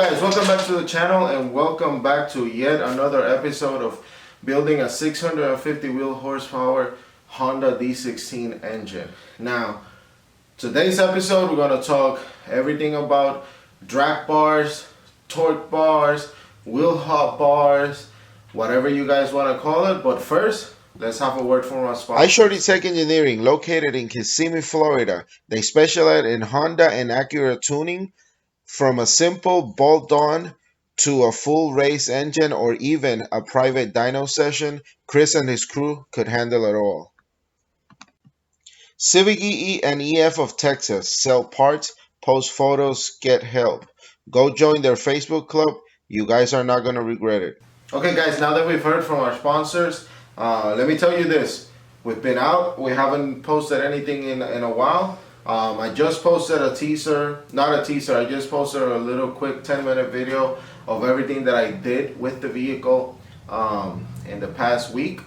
guys, welcome back to the channel and welcome back to yet another episode of building a 650 wheel horsepower Honda D16 engine. Now, today's episode we're going to talk everything about drag bars, torque bars, wheel hub bars, whatever you guys want to call it. But first, let's have a word from our sponsor. iShorty Tech Engineering, located in Kissimmee, Florida. They specialize in Honda and Acura tuning, from a simple bolt-on to a full race engine or even a private dyno session. Chris and his crew could handle it all. Civic EE and EF of Texas sell parts, post photos, get help. Go join their Facebook club. You guys are not going to regret it. Okay guys, now that we've heard from our sponsors, let me tell you this. We've been out, we haven't posted anything in a while. I just posted a teaser, not a teaser, I just posted a little quick 10-minute video of everything that I did with the vehicle in the past week.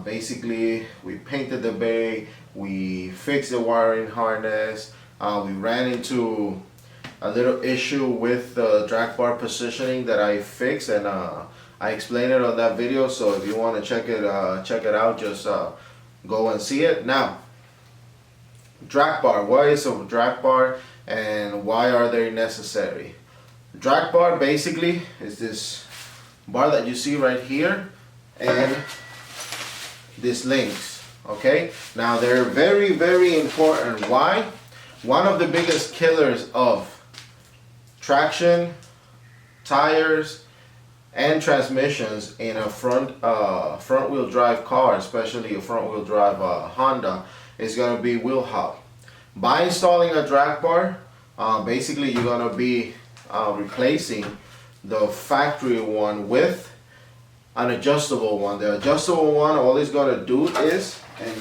Basically, we painted the bay, we fixed the wiring harness, we ran into a little issue with the drag bar positioning that I fixed, and I explained it on that video. So if you want to check it out, just go and see it. Now, drag bar. What is a drag bar and why are they necessary? Drag bar basically is this bar that you see right here and these links. Okay, now they're very, very important. Why? One of the biggest killers of traction, tires, and transmissions in a front wheel drive car, especially a front wheel drive Honda, is going to be wheel hub. By installing a drag bar, basically you're going to be replacing the factory one with an adjustable one. The adjustable one, all it's going to do is, and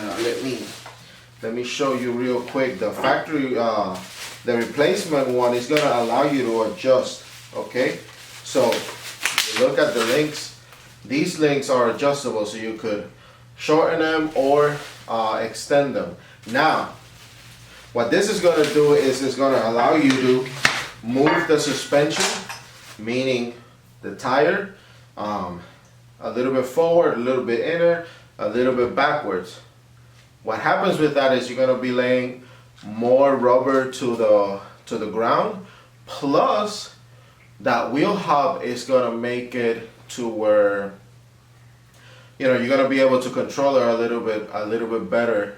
let me show you real quick. The factory, the replacement one is going to allow you to adjust. Okay, so you look at the links. These links are adjustable, so you could shorten them or extend them. Now, what this is going to do is it's going to allow you to move the suspension, meaning the tire, a little bit forward, a little bit inner, a little bit backwards. What happens with that is you're going to be laying more rubber to the ground, plus that wheel hub is going to make it to where you're going to be able to control it a little bit better.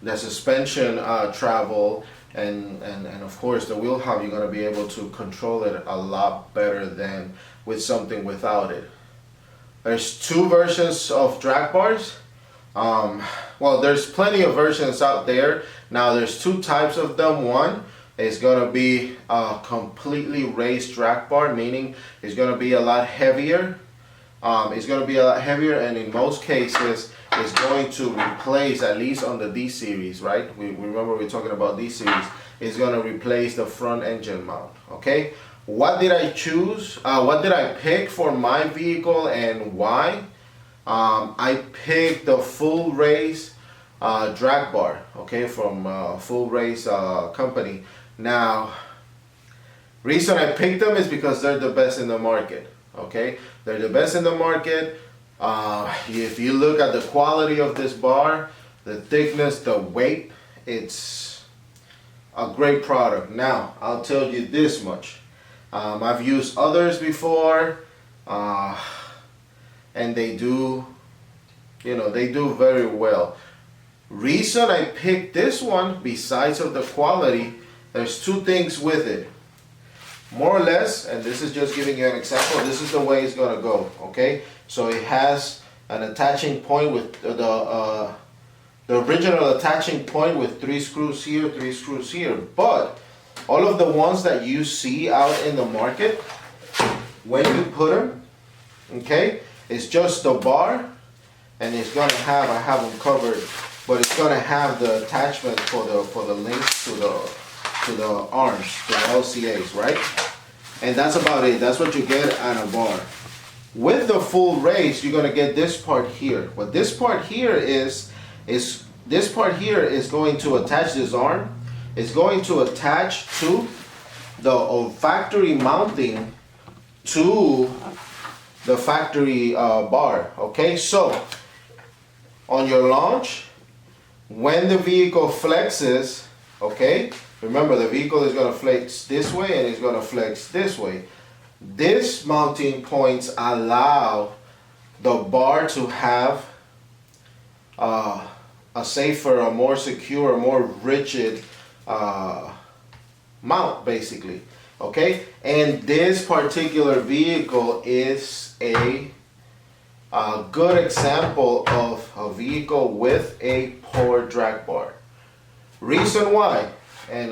The suspension travel and of course the wheel hub, you're going to be able to control it a lot better than with something without it. There's two versions of drag bars. Well, there's plenty of versions out there. Now there's two types of them. One is going to be a completely raised drag bar, meaning it's going to be a lot heavier. And in most cases it's going to replace, at least on the D series, right? We remember we're talking about D series. It's going to replace the front engine mount. Okay, what did I choose? What did I pick for my vehicle and why? I picked the full race drag bar, okay, from Full Race company. Now, reason I picked them is because they're the best in the market. Okay, they're the best in the market. If you look at the quality of this bar, the thickness, the weight, it's a great product. Now, I'll tell you this much. I've used others before, and they do very well. Reason I picked this one, besides of the quality, there's two things with it. More or less, and this is just giving you an example, this is the way it's going to go. Okay, so it has an attaching point with the original attaching point with 3 screws here, 3 screws here. But all of the ones that you see out in the market, when you put them, okay, it's just the bar, and it's going to have, I have them covered, but it's going to have the attachment for the links to the arms, to the LCAs, right? And that's about it. That's what you get at a bar. With the full race, you're going to get this part here. What this part here is this part here is going to attach this arm. It's going to attach to the factory mounting to the factory bar. Okay, so on your launch, when the vehicle flexes, okay, remember the vehicle is going to flex this way and it's going to flex this way. This mounting points allow the bar to have a safer, a more secure, a more rigid mount, basically. Okay, and this particular vehicle is a good example of a vehicle with a poor drag bar. Reason why, and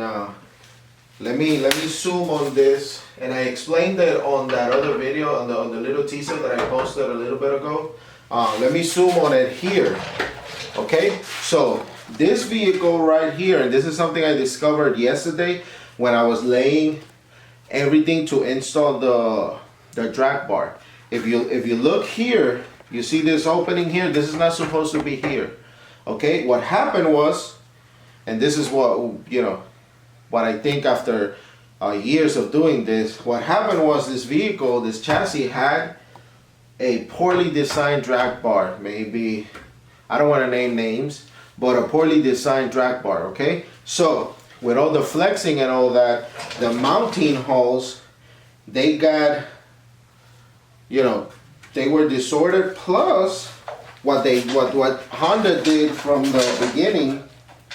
let me zoom on this, and I explained that on that other video, on the little teaser that I posted a little bit ago. Let me zoom on it here. Okay, so this vehicle right here, and this is something I discovered yesterday when I was laying everything to install the drag bar. If you look here, you see this opening here. This is not supposed to be here. Okay, what happened was, and this is what I think after years of doing this, what happened was this vehicle, this chassis had a poorly designed drag bar. Maybe, I don't want to name names, but a poorly designed drag bar. Okay, so with all the flexing and all that, the mounting holes, they got, they were disordered. Plus, what Honda did from the beginning.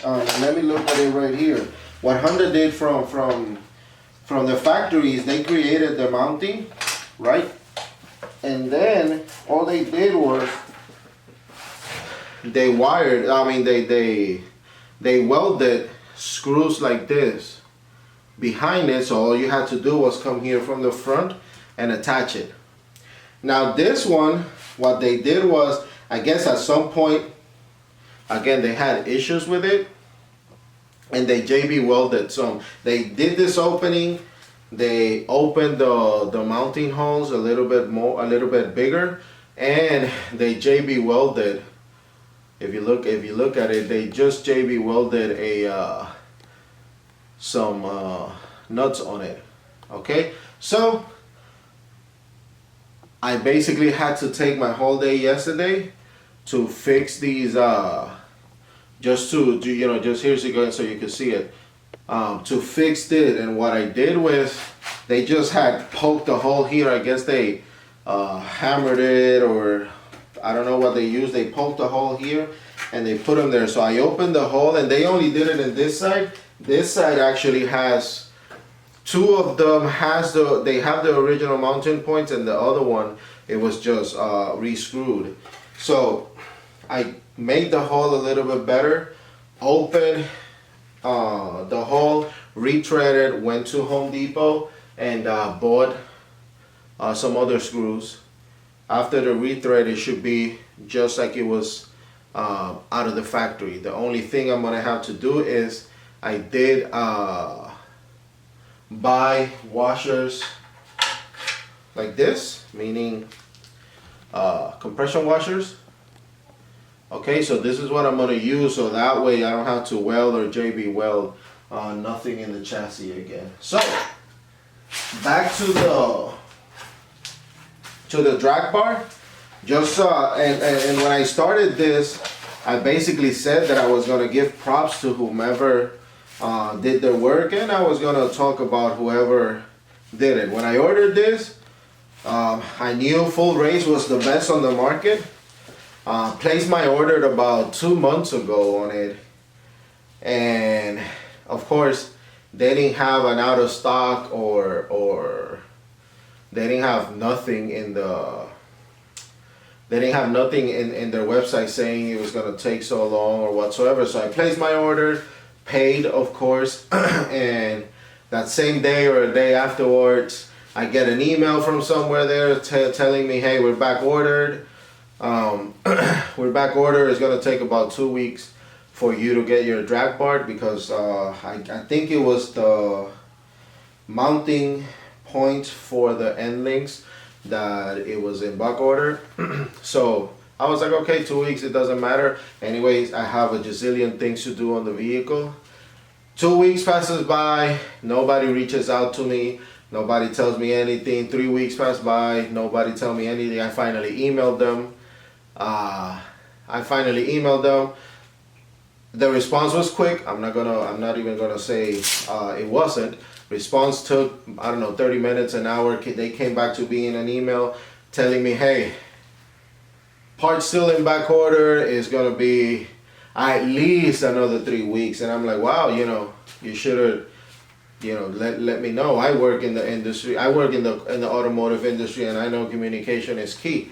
Let me look at it right here. What Honda did from the factories, they created the mounting, right? And then all they did was they wired. I mean, they welded screws like this behind it. So all you had to do was come here from the front and attach it. Now this one, what they did was, I guess at some point, again, they had issues with it, and they JB welded some. They did this opening, they opened the mounting holes a little bit bigger, and they JB welded. If you look at it, they just JB welded some nuts on it. Okay, so I basically had to take my whole day yesterday to fix these, just here so you can see it, to fix it. And what I did was, they just had poked a hole here. I guess they hammered it, or I don't know what they used. They poked a hole here and they put them there. So I opened the hole, and they only did it in this side. This side actually has, two of them they have the original mounting points, and the other one, it was just re-screwed. So I made the hole a little bit better, opened the hole, retreaded, went to Home Depot and bought some other screws. After the rethread, it should be just like it was out of the factory. The only thing I'm gonna have to do is, I did buy washers like this, meaning compression washers. Okay, so this is what I'm going to use, so that way I don't have to weld or JB weld nothing in the chassis again. So back to the drag bar. Just and when I started this, I basically said that I was going to give props to whomever did their work, and I was going to talk about whoever did it. When I ordered this, I knew Full Race was the best on the market. Placed my order about 2 months ago on it, and of course they didn't have an out of stock, or they didn't have nothing in their website saying it was going to take so long or whatsoever. So I placed my order, paid of course, and that same day or a day afterwards, I get an email from somewhere there telling me, hey, we're back ordered. We're back ordered. It's going to take about 2 weeks for you to get your drag bar, because I think it was the mounting point for the end links that it was in back order. So I was like, okay, 2 weeks, it doesn't matter. Anyways, I have a gazillion things to do on the vehicle. 2 weeks passes by, nobody reaches out to me, nobody tells me anything. 3 weeks pass by, nobody tell me anything. I finally emailed them. The response was quick. I'm not even gonna say it wasn't. Response took, I don't know, 30 minutes, an hour. They came back to me in an email telling me, hey, parts still in back order, is gonna be at least another 3 weeks. And I'm like, wow, you should have, let me know. I work in the industry. I work in the automotive industry, and I know communication is key.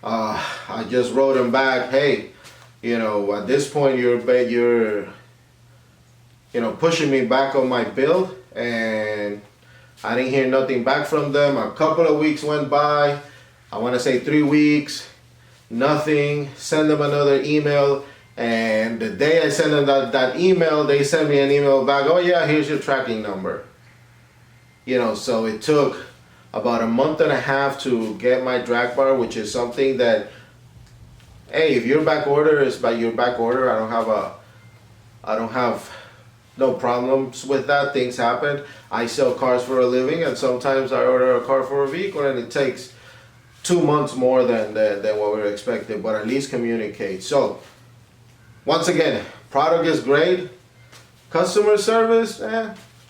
I just wrote them back, hey, at this point you're pushing me back on my build, and I didn't hear nothing back from them. A couple of weeks went by. I want to say 3 weeks, nothing. Send them another email, and the day I sent them that email, they sent me an email back. Oh yeah, here's your tracking number. So it took about a month and a half to get my drag bar, which is something that, hey, if your back order is by your back order, I don't have no problems with that. Things happen. I sell cars for a living, and sometimes I order a car for a vehicle and it takes 2 months more than what we were expecting, but at least communicate. So once again, product is great. Customer service,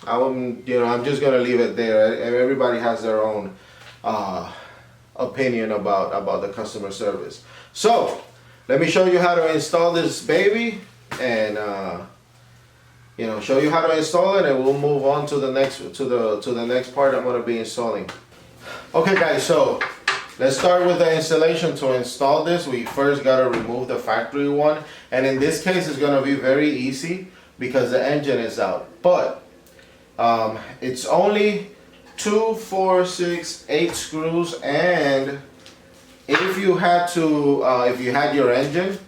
I'm just gonna leave it there. Everybody has their own opinion about the customer service. So let me show you how to install this baby, and show you how to install it, and we'll move on to the next part I'm gonna be installing. Okay guys, so let's start with the installation. To install this, we first gotta remove the factory one, and in this case it's gonna be very easy because the engine is out. But it's only 2, 4, 6, 8 screws, and if you had your engine,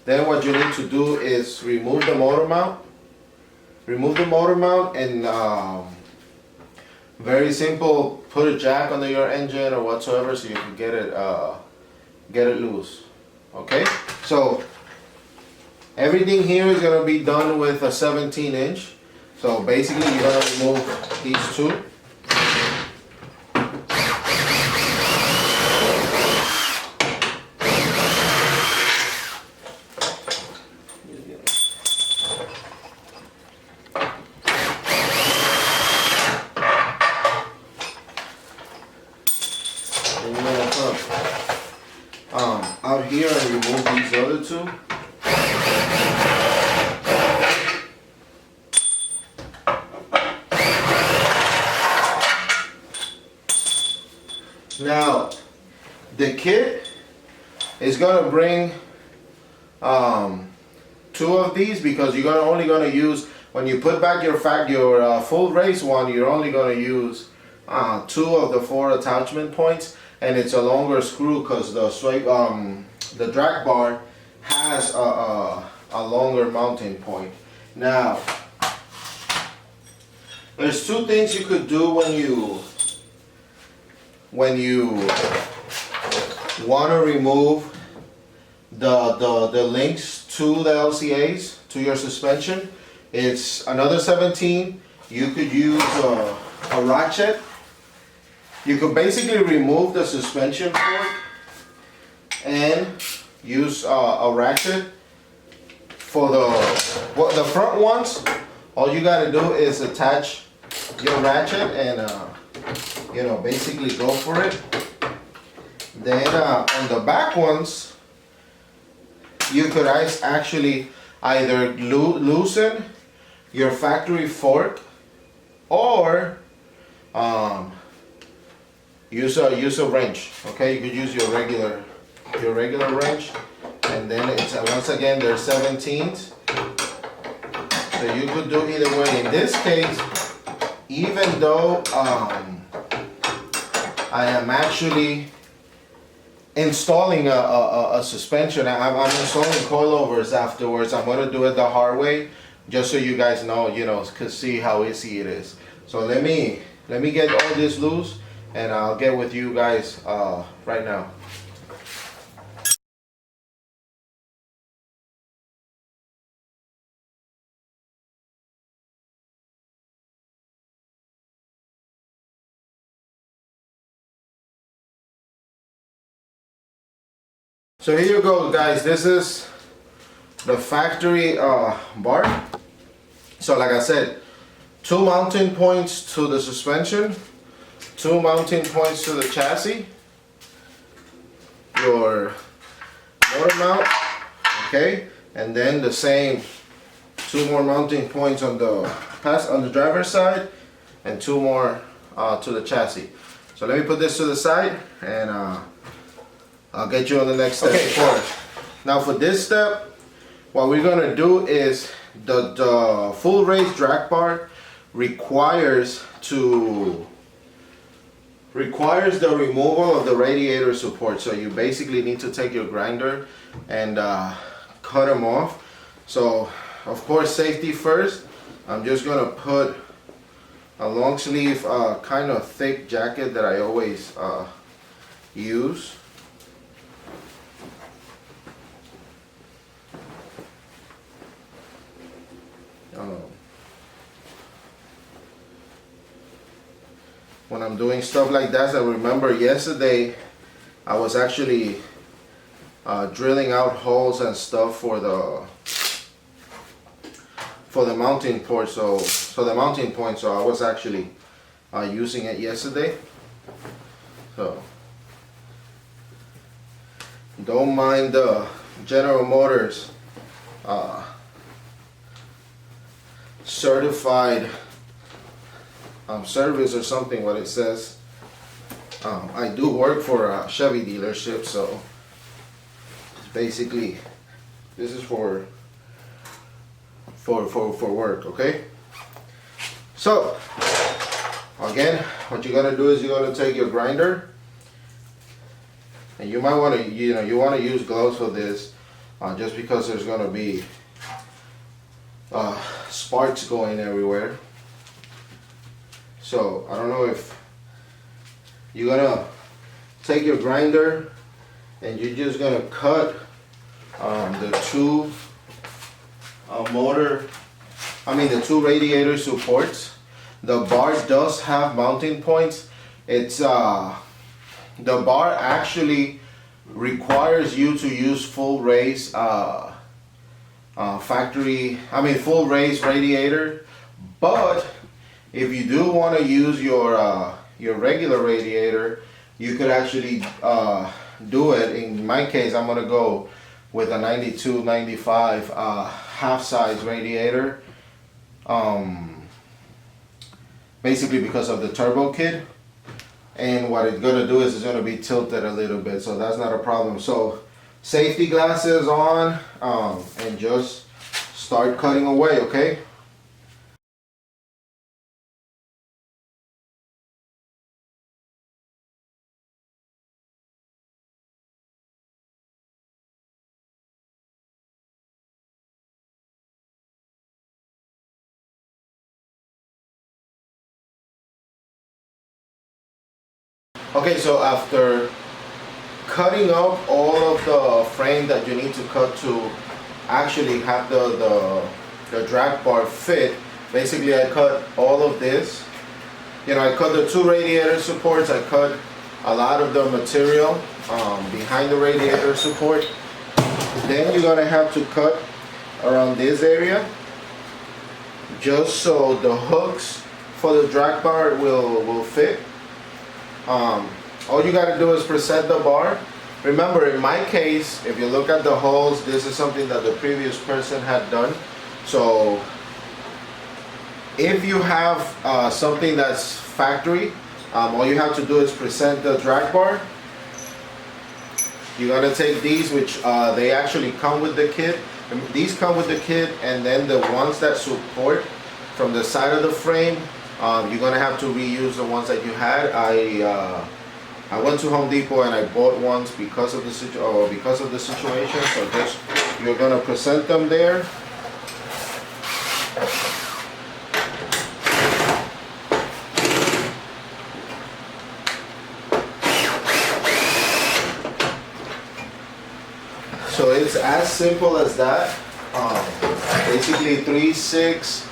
then what you need to do is remove the motor mount. And very simple, put a jack under your engine or whatsoever so you can get it loose. Okay, so everything here is gonna be done with a 17-inch. So basically you're gonna remove these two. And you're gonna come out here and remove these other two. Now, the kit is gonna bring 2 of these, because you're only gonna use, when you put back your full race one, you're only gonna use 2 of the 4 attachment points, and it's a longer screw because the drag bar has a longer mounting point. Now, there's 2 things you could do when you want to remove the links to the LCAs, to your suspension. It's another 17. You could use a ratchet. You could basically remove the suspension fork and use a ratchet. For the front ones, all you got to do is attach your ratchet and basically go for it. Then on the back ones, you could actually either loosen your factory fork or use a wrench. Okay, you could use your regular wrench, and then it's once again they're 17s. So you could do either way. In this case, even though I am actually installing a suspension, I'm installing coilovers afterwards. I'm gonna do it the hard way, just so you guys know, could see how easy it is. So let me get all this loose, and I'll get with you guys right now. So here you go, guys. This is the factory bar. So like I said, 2 mounting points to the suspension, 2 mounting points to the chassis, your motor mount, okay, and then the same 2 more mounting points on the driver's side, and 2 more to the chassis. So let me put this to the side, and I'll get you on the next step. Okay. Now for this step, what we're gonna do is the full race drag bar requires the removal of the radiator support. So you basically need to take your grinder and cut them off. So of course, safety first. I'm just gonna put a long sleeve kind of thick jacket that I always use. When I'm doing stuff like that, I remember yesterday I was actually drilling out holes and stuff for the mounting point. So the mounting point. So I was actually using it yesterday. So don't mind the General Motors certified service or something, what it says. I do work for a Chevy dealership, so basically this is for work, okay? So again, what you're gonna do is you're gonna take your grinder, and you might want to, you want to use gloves for this, just because there's gonna be sparks going everywhere. So I don't know if you're gonna take your grinder and you're just gonna cut the two the two radiator supports. The bar does have mounting points. It's the bar actually requires you to use full race full race radiator, but if you do want to use your regular radiator, you could actually do it. In my case, I'm gonna go with a 92, 95 half size radiator, basically because of the turbo kit. And what it's gonna do is it's gonna be tilted a little bit, so that's not a problem. So safety glasses on, and just start cutting away, okay? Okay, so after cutting up all of the frame that you need to cut to actually have the drag bar fit, basically I cut all of this. I cut the two radiator supports, I cut a lot of the material behind the radiator support. Then you're gonna have to cut around this area, just so the hooks for the drag bar will fit. All you gotta do is preset the bar. Remember, in my case, if you look at the holes, this is something that the previous person had done. So if you have something that's factory, all you have to do is present the drag bar. You're gonna take these, which they actually come with the kit. These come with the kit, and then the ones that support from the side of the frame, you're gonna have to reuse the ones that you had. I went to Home Depot and I bought ones because of the situation. So just you're gonna present them there. So it's as simple as that. Basically 3, 6,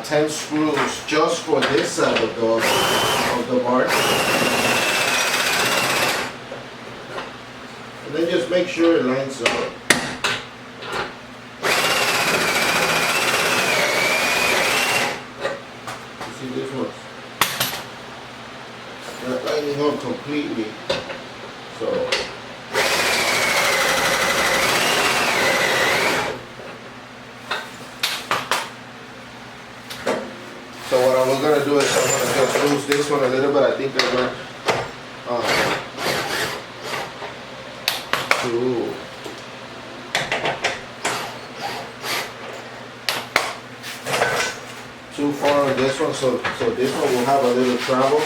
10 screws just for this side of the bar. And then just make sure it lines up. You see this one's not lining up completely. So what I'm gonna do is I'm gonna just lose this one a little bit. I think I went too far on this one, so this one will have a little travel.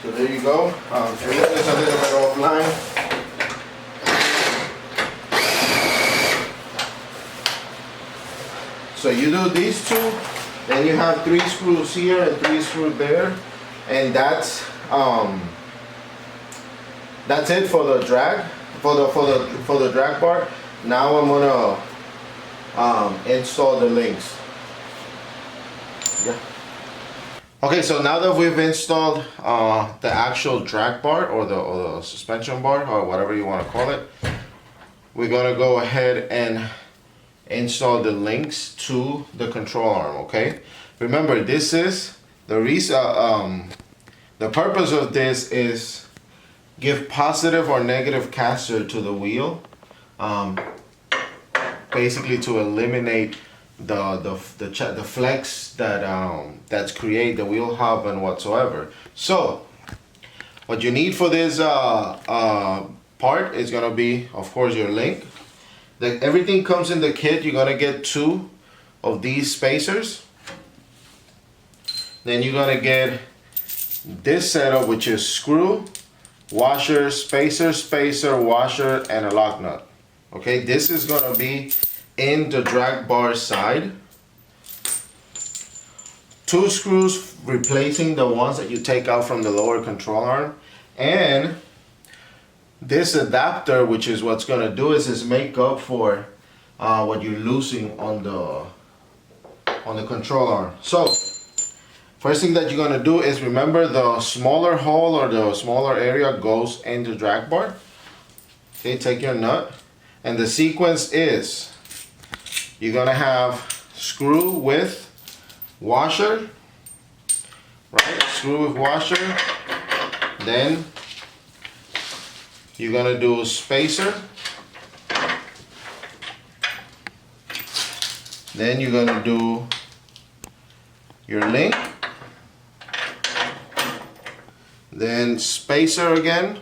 So there you go. So this is a little bit offline. So you do these two, then you have 3 screws here and 3 screws there, and that's it for the drag, for the drag bar. Now I'm gonna install the links. Yeah. Okay, so now that we've installed the actual drag bar or the suspension bar or whatever you want to call it, we're gonna go ahead and install the links to the control arm. Okay, remember this is the the purpose of this is give positive or negative caster to the wheel, basically to eliminate the flex that's create the wheel hub and whatsoever. So what you need for this part is gonna be, of course, your link. Everything comes in the kit. You're gonna get 2 of these spacers. Then you're gonna get this setup, which is screw, washer, spacer, washer, and a lock nut. Okay, this is gonna be in the drag bar side. 2 screws replacing the ones that you take out from the lower control arm, and this adapter, which is what's gonna do is make up for what you're losing on the control arm. So first thing that you're gonna do is remember the smaller hole or the smaller area goes in the drag bar. Okay, take your nut, and the sequence is you're gonna have screw with washer, right? Screw with washer, then you're gonna do a spacer, then you're gonna do your link, then spacer again,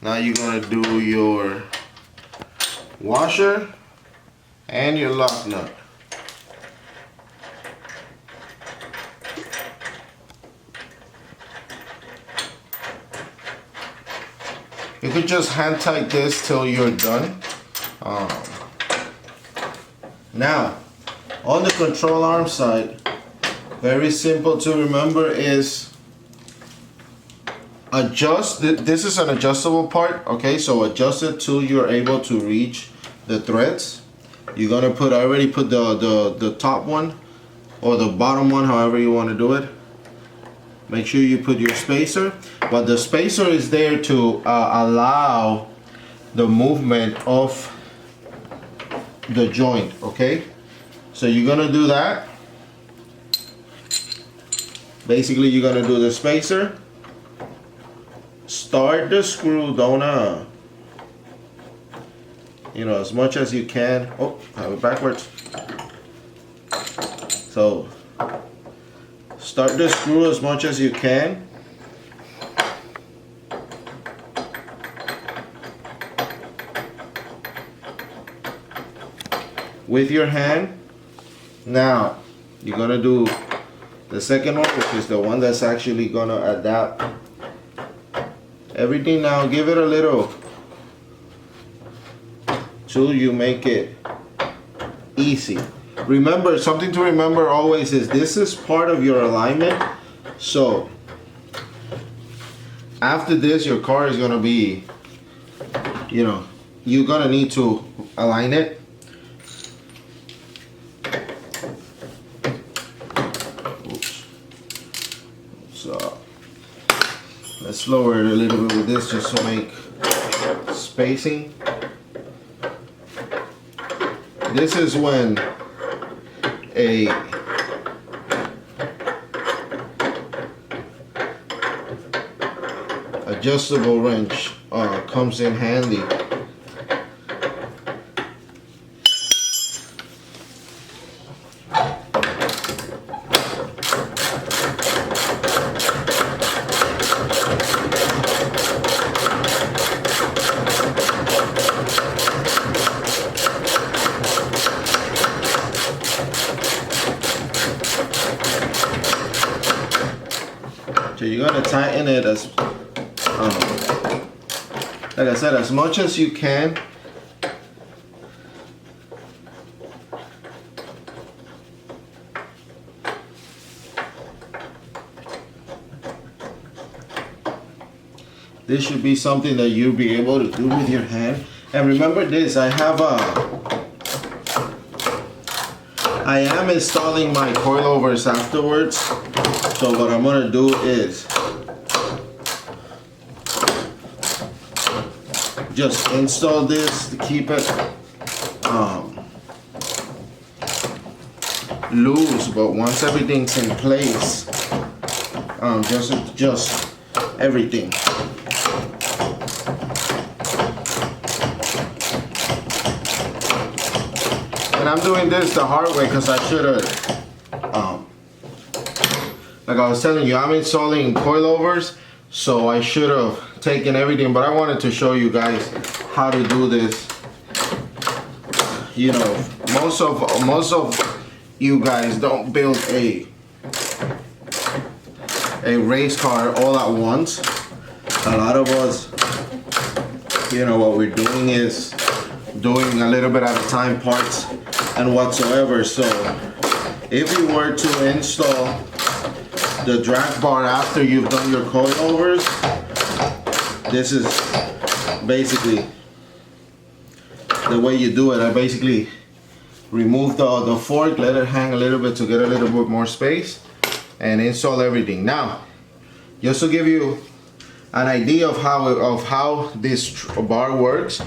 now you're gonna do your washer and your lock nut. You could just hand tight this till you're done. Now, on the control arm side, very simple to remember is adjust. This is an adjustable part, okay? So adjust it till you're able to reach the threads. You're gonna put, I already put the top one or the bottom one, however you want to do it. Make sure you put your spacer, but the spacer is there to allow the movement of the joint, okay? So you're gonna do that. Basically, you're gonna do the spacer, start the screw, don't you know, as much as you can. Oh, have it backwards. So Start the screw as much as you can. With your hand. Now you're gonna do the second one, which is the one that's actually gonna adapt everything. Now give it a little till you make it easy. Remember, something to remember always is this is part of your alignment. So after this, your car is gonna be, you know, you're gonna need to align it. Oops. So let's lower it a little bit with this just to make spacing. This is when a adjustable wrench comes in handy. So you're gonna tighten it as, like I said, as much as you can. This should be something that you'll be able to do with your hand. And remember this, I am installing my coilovers afterwards. So what I'm gonna do is just install this to keep it loose, but once everything's in place, just adjust everything. And I'm doing this the hard way because I should have, like I was telling you, I'm installing coilovers, so I should have taken everything, but I wanted to show you guys how to do this. You know, most of you guys don't build a race car all at once. A lot of us, you know, what we're doing is doing a little bit at a time, parts and whatsoever. So if you were to install the drag bar after you've done your coilovers, this is basically the way you do it. I basically remove the fork, let it hang a little bit to get a little bit more space, and install everything. Now, just to give you an idea of how this bar works,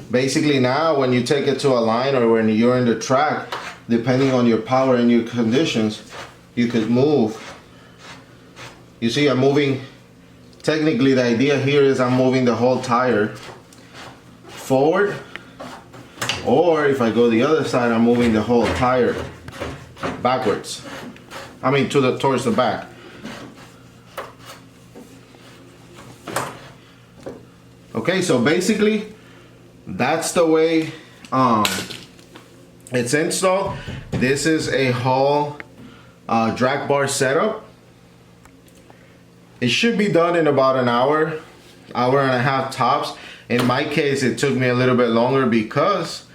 basically now when you take it to a line or when you're in the track, depending on your power and your conditions, you could move. You see, I'm moving, technically the idea here is I'm moving the whole tire forward, or if I go the other side, I'm moving the whole tire backwards. I mean towards the back. Okay, so basically that's the way it's installed. This is a Hall drag bar setup. It should be done in about an hour and a half tops. In my case, it took me a little bit longer because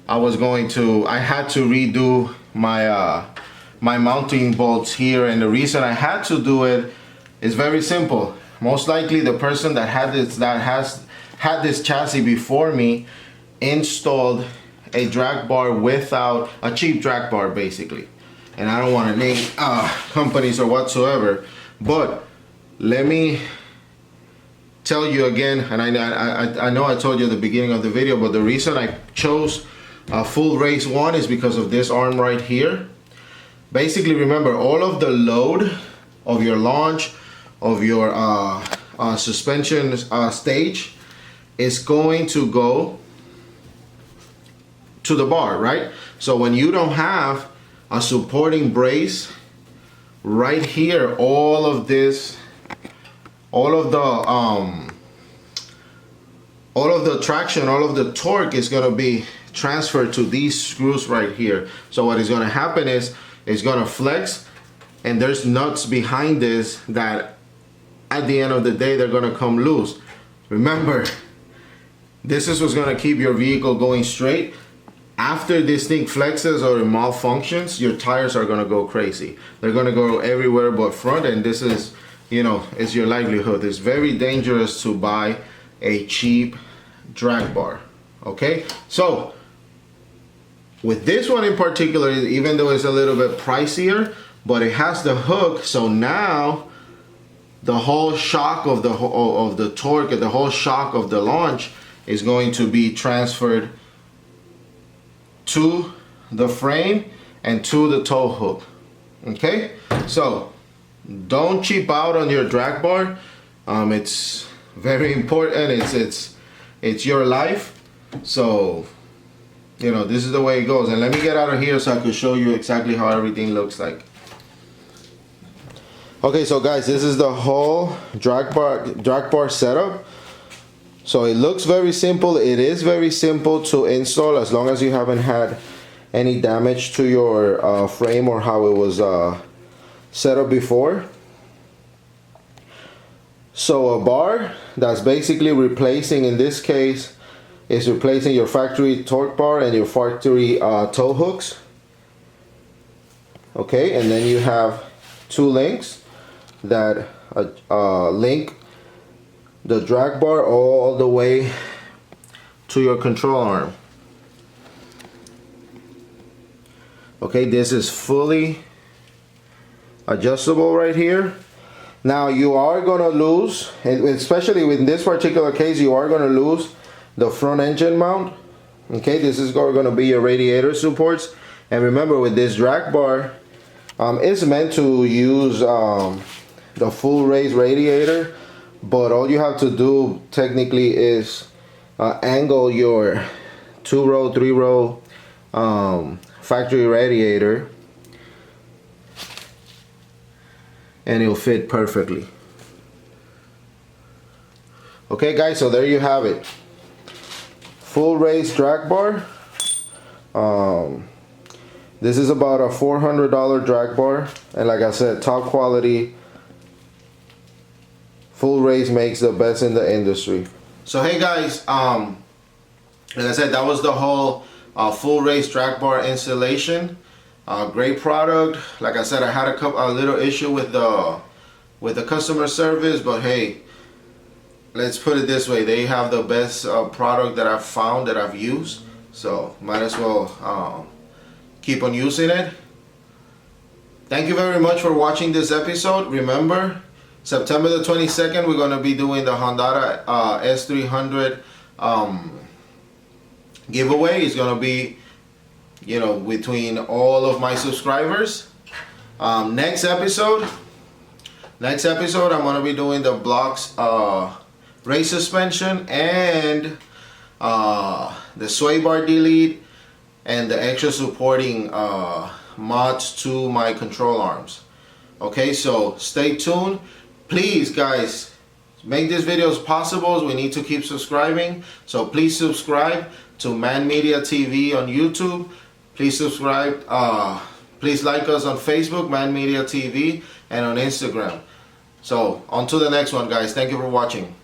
I had to redo my my mounting bolts here, and the reason I had to do it is very simple. Most likely the person that has had this chassis before me installed a drag bar without a cheap drag bar, basically. And I don't want to name companies or whatsoever, but let me tell you again, and I know I told you at the beginning of the video, but the reason I chose a full race one is because of this arm right here. Basically, remember, all of the load of your launch, of your suspension stage is going to go to the bar, right? So when you don't have a supporting brace right here, all of this, all of the traction, all of the torque is going to be transferred to these screws right here. So what is going to happen is it's going to flex, and there's nuts behind this that at the end of the day they're going to come loose. Remember, this is what's going to keep your vehicle going straight. After this thing flexes or it malfunctions, your tires are going to go crazy. They're going to go everywhere but front, and this is, you know, it's your livelihood. It's very dangerous to buy a cheap drag bar. Okay, so with this one in particular, even though it's a little bit pricier, but it has the hook, so now the whole shock of the torque and the whole shock of the launch is going to be transferred to the frame and to the tow hook. Okay, so don't cheap out on your drag bar. It's very important. It's your life. So, you know, this is the way it goes. And let me get out of here so I can show you exactly how everything looks like. Okay, so guys, this is the whole drag bar setup. So it looks very simple. It is very simple to install as long as you haven't had any damage to your frame or how it was set up before. So a bar that's basically replacing, in this case, is replacing your factory torque bar and your factory tow hooks. Okay, and then you have two links that link the drag bar all the way to your control arm. Okay, this is fully adjustable right here. Now you are gonna lose, and especially in this particular case, you are gonna lose the front engine mount. Okay, this is gonna be your radiator supports. And remember, with this drag bar, it's meant to use the full raise radiator, but all you have to do technically is angle your 2-row, 3-row factory radiator, and it'll fit perfectly. Okay guys, so there you have it. Full raise drag bar. This is about a $400 drag bar, and like I said, top quality. Full raise makes the best in the industry. So hey guys, like I said, that was the whole full raise drag bar installation. Great product. Like I said, I had a little issue with the customer service, but hey, let's put it this way: they have the best product that I've found, that I've used. So might as well keep on using it. Thank you very much for watching this episode. Remember, September the 22nd, we're going to be doing the Honda S300 giveaway. It's going to be, you know, between all of my subscribers. Next episode, I'm going to be doing the blocks race suspension and the sway bar delete and the extra supporting mods to my control arms. Okay, so stay tuned. Please guys, make these videos possible. We need to keep subscribing, so please subscribe to Man Media TV on YouTube. Please subscribe, please like us on Facebook, Man Media TV, and on Instagram. So on to the next one guys. Thank you for watching.